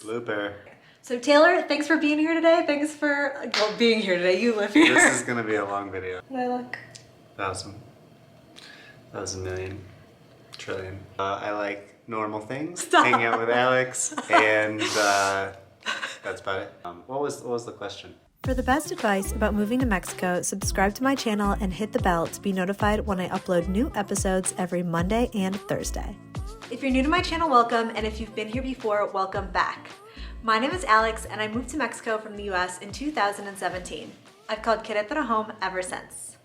Looper. So Taylor, thanks for being here today. Thanks for being here today. You live here. This is gonna be a long video. Did I look? 1,000. 1,000 million. Trillion. I like normal things. Stop. Hang out with Alex, and that's about it. What was the question? For the best advice about moving to Mexico, subscribe to my channel and hit the bell to be notified when I upload new episodes every Monday and Thursday. If you're new to my channel, welcome, and if you've been here before, welcome back. My name is Alex, and I moved to Mexico from the US in 2017. I've called Queretaro home ever since.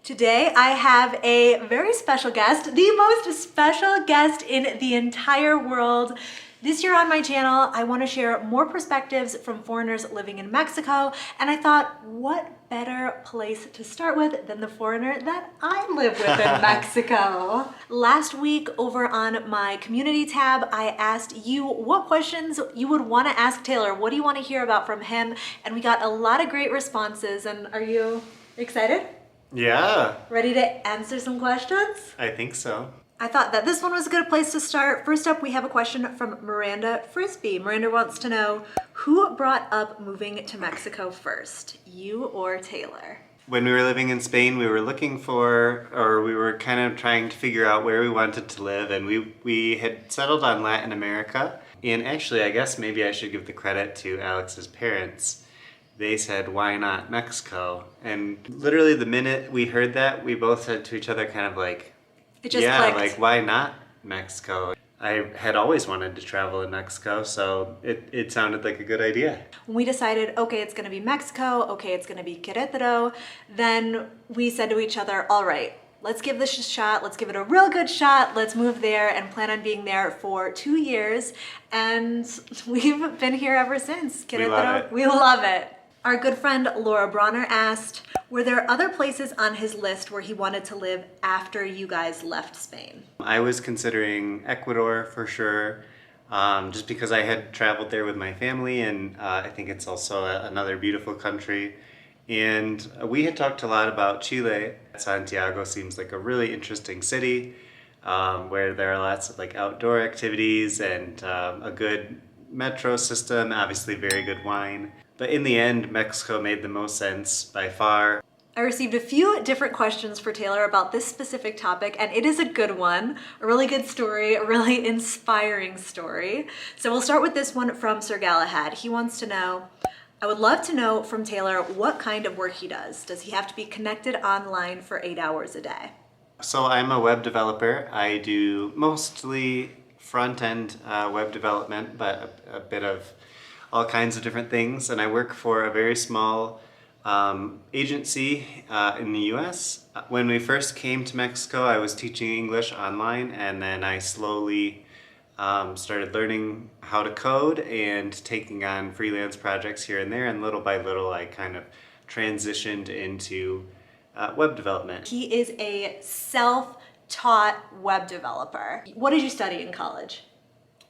Today, I have a very special guest, the most special guest in the entire world. This year on my channel, I want to share more perspectives from foreigners living in Mexico, and I thought, what better place to start with than the foreigner that I live with in Mexico. Last week over on my community tab, I asked you what questions you would want to ask Taylor. What do you want to hear about from him? And we got a lot of great responses, and are you excited? Yeah. Ready to answer some questions? I think so. I thought that this one was a good place to start. First up, we have a question from Miranda Frisbee. Miranda wants to know, who brought up moving to Mexico first, you or Taylor? When we were living in Spain, we were looking for, or we were kind of trying to figure out where we wanted to live, and we had settled on Latin America. And actually, I guess maybe I should give the credit to Alex's parents. They said, why not Mexico? And literally the minute we heard that, we both said to each other kind of like, It just yeah, clicked. like why not Mexico? I had always wanted to travel in Mexico, so it sounded like a good idea. When we decided, okay, it's gonna be Mexico, okay, it's gonna be Querétaro, then we said to each other, all right, let's give this a shot, let's give it a real good shot, let's move there and plan on being there for 2 years, and we've been here ever since. Querétaro, we love it. Our good friend Laura Bronner asked, were there other places on his list where he wanted to live after you guys left Spain? I was considering Ecuador for sure, just because I had traveled there with my family, and I think it's also another beautiful country. And we had talked a lot about Chile. Santiago seems like a really interesting city, where there are lots of like outdoor activities and a good metro system, obviously very good wine. But in the end, Mexico made the most sense by far. I received a few different questions for Taylor about this specific topic, and it is a good one, a really good story, a really inspiring story. So we'll start with this one from Sir Galahad. He wants to know, I would love to know from Taylor what kind of work he does. Does he have to be connected online for 8 hours a day? So I'm a web developer. I do mostly front-end web development, but a bit of all kinds of different things, and I work for a very small agency in the US. When we first came to Mexico, I was teaching English online, and then I slowly started learning how to code and taking on freelance projects here and there, and little by little I kind of transitioned into web development. He is a self-taught web developer. What did you study in college?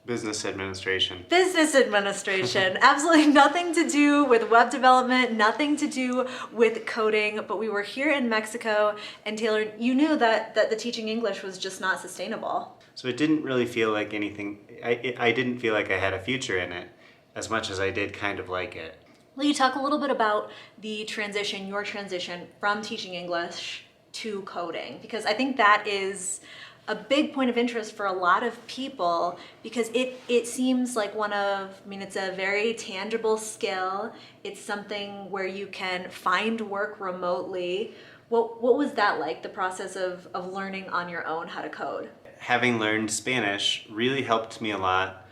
Business administration. Business administration. Absolutely nothing to do with web development, nothing to do with coding, but we were here in Mexico, and Taylor, you knew that the teaching English was just not sustainable. So it didn't really feel like anything, I didn't feel like I had a future in it as much as I did kind of like it. Will you talk a little bit about the transition, your transition from teaching English to coding? Because I think that is a big point of interest for a lot of people, because it seems like it's a very tangible skill. It's something where you can find work remotely. What was that like, the process of learning on your own how to code? Having learned Spanish really helped me a lot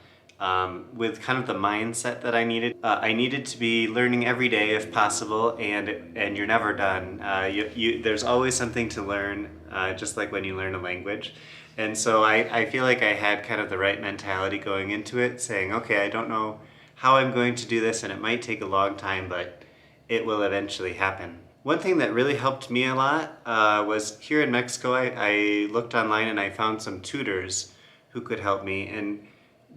with kind of the mindset that I needed. I needed to be learning every day if possible, and you're never done. There's always something to learn, just like when you learn a language. And so I feel like I had kind of the right mentality going into it, saying, okay, I don't know how I'm going to do this, and it might take a long time, but it will eventually happen. One thing that really helped me a lot was here in Mexico, I looked online and I found some tutors who could help me, and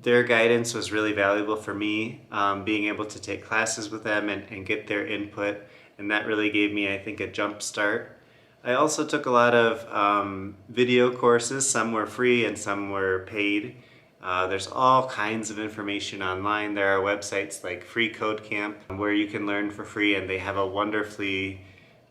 their guidance was really valuable for me, being able to take classes with them and get their input, and that really gave me, I think, a jump start. I also took a lot of video courses. Some were free and some were paid, There's all kinds of information online. There are websites like Free Code Camp where you can learn for free, and they have a wonderfully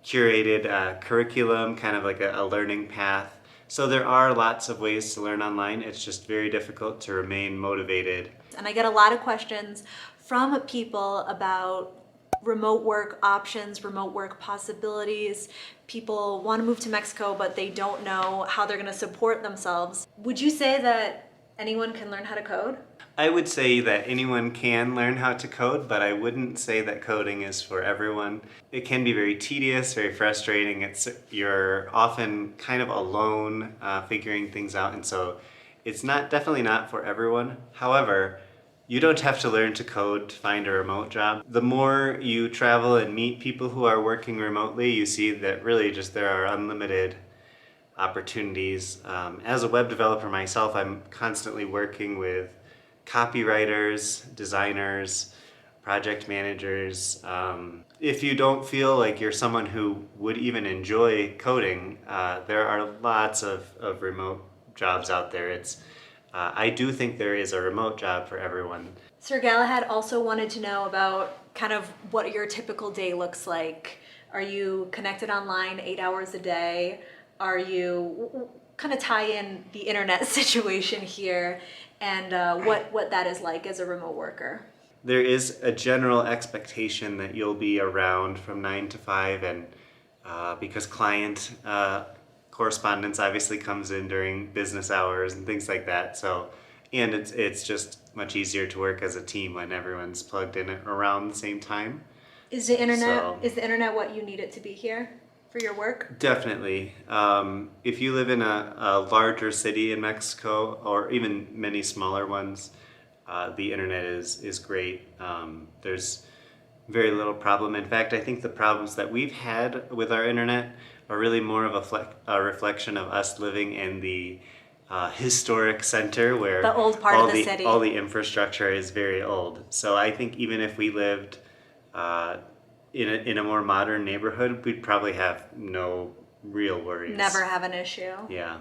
curated curriculum, kind of like a learning path. So there are lots of ways to learn online. It's just very difficult to remain motivated. And I get a lot of questions from people about remote work options, remote work possibilities. People want to move to Mexico, but they don't know how they're going to support themselves. Would you say that anyone can learn how to code? I would say that anyone can learn how to code, but I wouldn't say that coding is for everyone. It can be very tedious, very frustrating. You're often kind of alone figuring things out, and so it's definitely not for everyone. However, you don't have to learn to code to find a remote job. The more you travel and meet people who are working remotely, you see that really just there are unlimited opportunities. As a web developer myself, I'm constantly working with copywriters, designers, project managers. If you don't feel like you're someone who would even enjoy coding, there are lots of remote jobs out there. I do think there is a remote job for everyone. Sir Galahad also wanted to know about kind of what your typical day looks like. Are you connected online 8 hours a day? Are you kind of tie in the internet situation here and what that is like as a remote worker? There is a general expectation that you'll be around from 9 to 5, and because client correspondence obviously comes in during business hours and things like that. So, and it's just much easier to work as a team when everyone's plugged in around the same time. Is the internet what you need it to be here for your work? Definitely. If you live in a larger city in Mexico, or even many smaller ones, the internet is great. There's very little problem. In fact, I think the problems that we've had with our internet are really more of a reflection of us living in the historic center where the old part of the city. All the infrastructure is very old. So I think even if we lived in a more modern neighborhood, we'd probably have no real worries. Never have an issue. Yeah.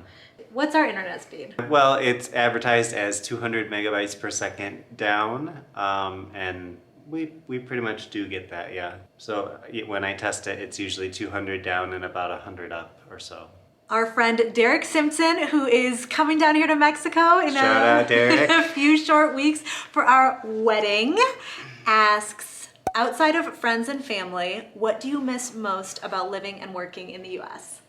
What's our internet speed? Well, it's advertised as 200 megabytes per second down, and we pretty much do get that, yeah. So when I test it, it's usually 200 down and about 100 up or so. Our friend Derek Simpson, who is coming down here to Mexico in Shout out, Derek. a few short weeks for our wedding, asks, outside of friends and family, what do you miss most about living and working in the U.S.?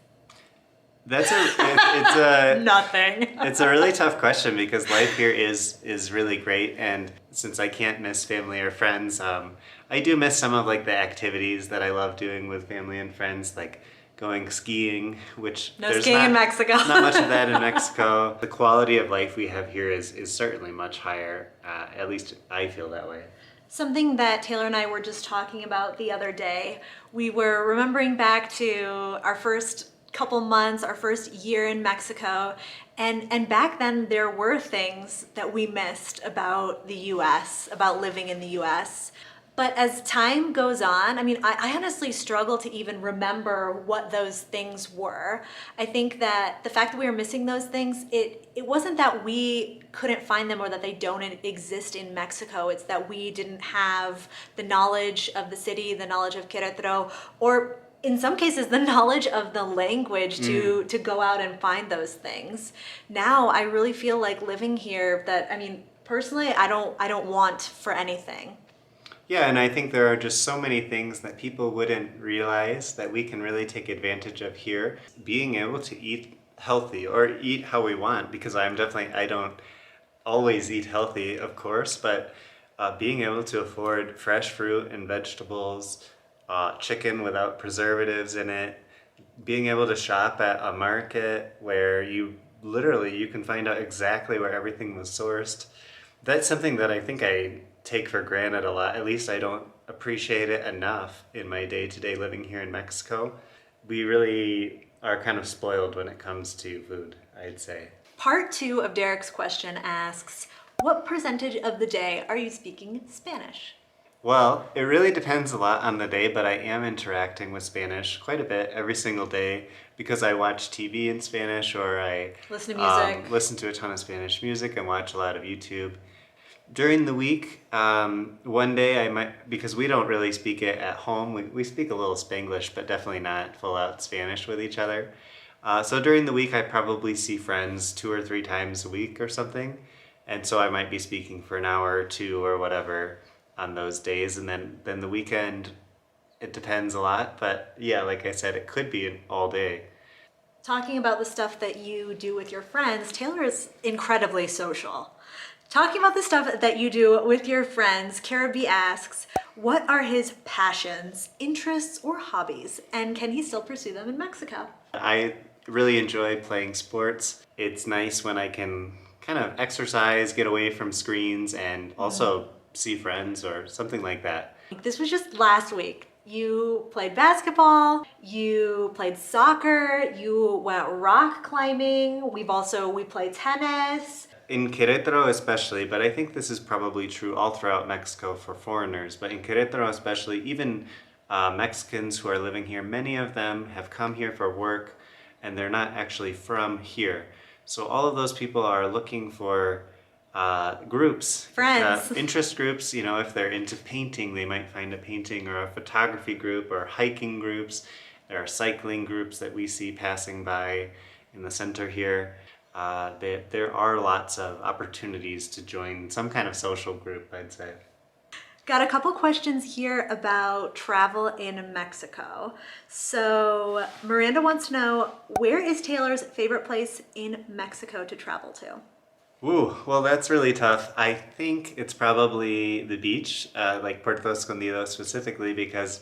It's a Nothing. It's a really tough question because life here is really great, and since I can't miss family or friends, I do miss some of like the activities that I love doing with family and friends, like going skiing, which no skiing in Mexico. Not much of that in Mexico. The quality of life we have here is certainly much higher. At least I feel that way. Something that Taylor and I were just talking about the other day, we were remembering back to our first couple months, our first year in Mexico, and back then there were things that we missed about the US, about living in the US. But as time goes on, I mean, I honestly struggle to even remember what those things were. I think that the fact that we were missing those things, it wasn't that we couldn't find them or that they don't exist in Mexico. It's that we didn't have the knowledge of the city, the knowledge of Queretaro, or in some cases, the knowledge of the language to go out and find those things. Now, I really feel like living here that, I mean, personally, I don't want for anything. Yeah, and I think there are just so many things that people wouldn't realize that we can really take advantage of here. Being able to eat healthy or eat how we want, because I don't always eat healthy, of course, but being able to afford fresh fruit and vegetables, chicken without preservatives in it, being able to shop at a market where you can find out exactly where everything was sourced. That's something that I think I take for granted a lot. At least I don't appreciate it enough in my day-to-day living here in Mexico. We really are kind of spoiled when it comes to food, I'd say. Part 2 of Derek's question asks, what percentage of the day are you speaking Spanish? Well, it really depends a lot on the day, but I am interacting with Spanish quite a bit every single day because I watch TV in Spanish or I Listen to music. listen to a ton of Spanish music and watch a lot of YouTube. During the week, one day I might, because we don't really speak it at home, we speak a little Spanglish, but definitely not full out Spanish with each other. So during the week, I probably see friends 2 or 3 times a week or something. And so I might be speaking for an hour or two or whatever on those days. And then the weekend, it depends a lot. But yeah, like I said, it could be all day. Talking about the stuff that you do with your friends, Taylor is incredibly social. Talking about the stuff that you do with your friends, Kara B asks, what are his passions, interests, or hobbies? And can he still pursue them in Mexico? I really enjoy playing sports. It's nice when I can kind of exercise, get away from screens, and also see friends or something like that. This was just last week. You played basketball, you played soccer, you went rock climbing, we played tennis. In Queretaro especially, but I think this is probably true all throughout Mexico for foreigners, but in Queretaro especially, even Mexicans who are living here, many of them have come here for work and they're not actually from here. So all of those people are looking for groups, Friends. interest groups. You know, if they're into painting, they might find a painting or a photography group or hiking groups. There are cycling groups that we see passing by in the center here. There are lots of opportunities to join some kind of social group, I'd say. Got a couple questions here about travel in Mexico. So Miranda wants to know, where is Taylor's favorite place in Mexico to travel to? Ooh, well, that's really tough. I think it's probably the beach, like Puerto Escondido specifically, because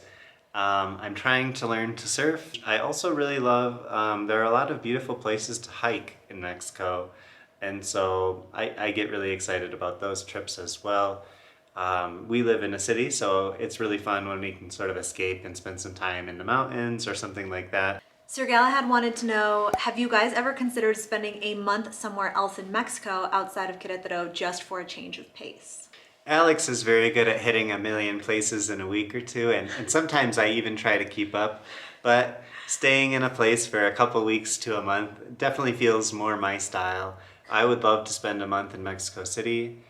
I'm trying to learn to surf. I also really love, there are a lot of beautiful places to hike in Mexico, and so I get really excited about those trips as well. We live in a city, so it's really fun when we can sort of escape and spend some time in the mountains or something like that. Sir Galahad wanted to know, have you guys ever considered spending a month somewhere else in Mexico outside of Querétaro just for a change of pace? Alex is very good at hitting a million places in a week or two, and sometimes I even try to keep up, but staying in a place for a couple weeks to a month definitely feels more my style. I would love to spend a month in Mexico City.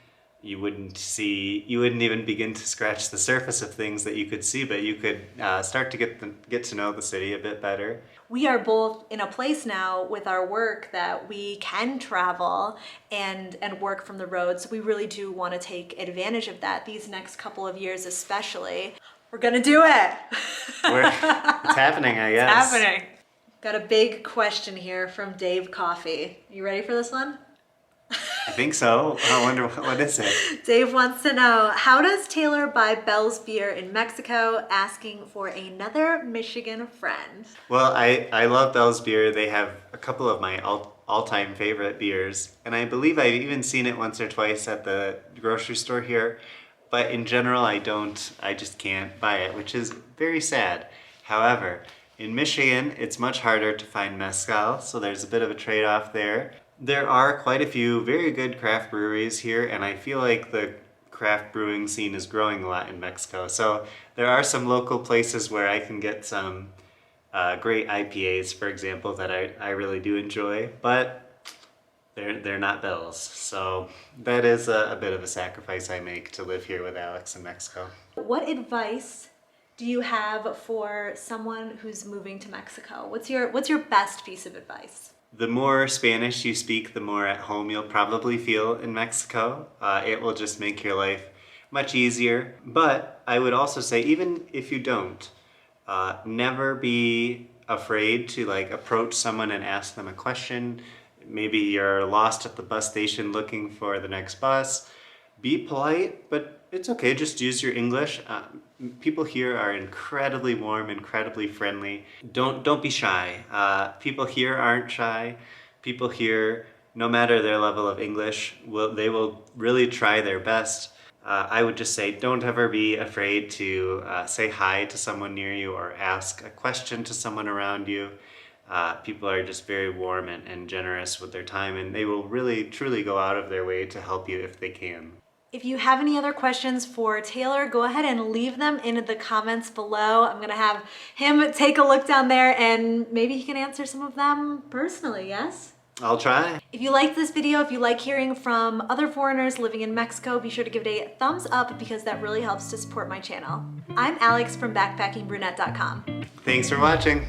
You wouldn't even begin to scratch the surface of things that you could see, but you could start to get to know the city a bit better. We are both in a place now with our work that we can travel and work from the road. So we really do want to take advantage of that these next couple of years especially. We're gonna do it. It's happening, I guess. It's happening. Got a big question here from Dave Coffee. You ready for this one? I think so. I wonder what is it? Dave wants to know, how does Taylor buy Bell's beer in Mexico, asking for another Michigan friend? Well, I love Bell's beer. They have a couple of my all-time favorite beers, and I believe I've even seen it once or twice at the grocery store here, but in general I just can't buy it, which is very sad. However, in Michigan, it's much harder to find mezcal, so there's a bit of a trade-off there. There are quite a few very good craft breweries here, and I feel like the craft brewing scene is growing a lot in Mexico. So there are some local places where I can get some great IPAs, for example, that I really do enjoy, but they're not Bell's. So that is a bit of a sacrifice I make to live here with Alex in Mexico. What advice do you have for someone who's moving to Mexico? What's your best piece of advice? The more Spanish you speak, the more at home you'll probably feel in Mexico. It will just make your life much easier. But I would also say, even if you don't, never be afraid to approach someone and ask them a question. Maybe you're lost at the bus station looking for the next bus. Be polite, but it's okay, just use your English. People here are incredibly warm, incredibly friendly. Don't be shy. People here aren't shy. People here, no matter their level of English, they will really try their best. I would just say, don't ever be afraid to say hi to someone near you or ask a question to someone around you. People are just very warm and generous with their time, and they will really, truly go out of their way to help you if they can. If you have any other questions for Taylor, go ahead and leave them in the comments below. I'm gonna have him take a look down there and maybe he can answer some of them personally, yes? I'll try. If you liked this video, if you like hearing from other foreigners living in Mexico, be sure to give it a thumbs up because that really helps to support my channel. I'm Alex from backpackingbrunette.com. Thanks for watching.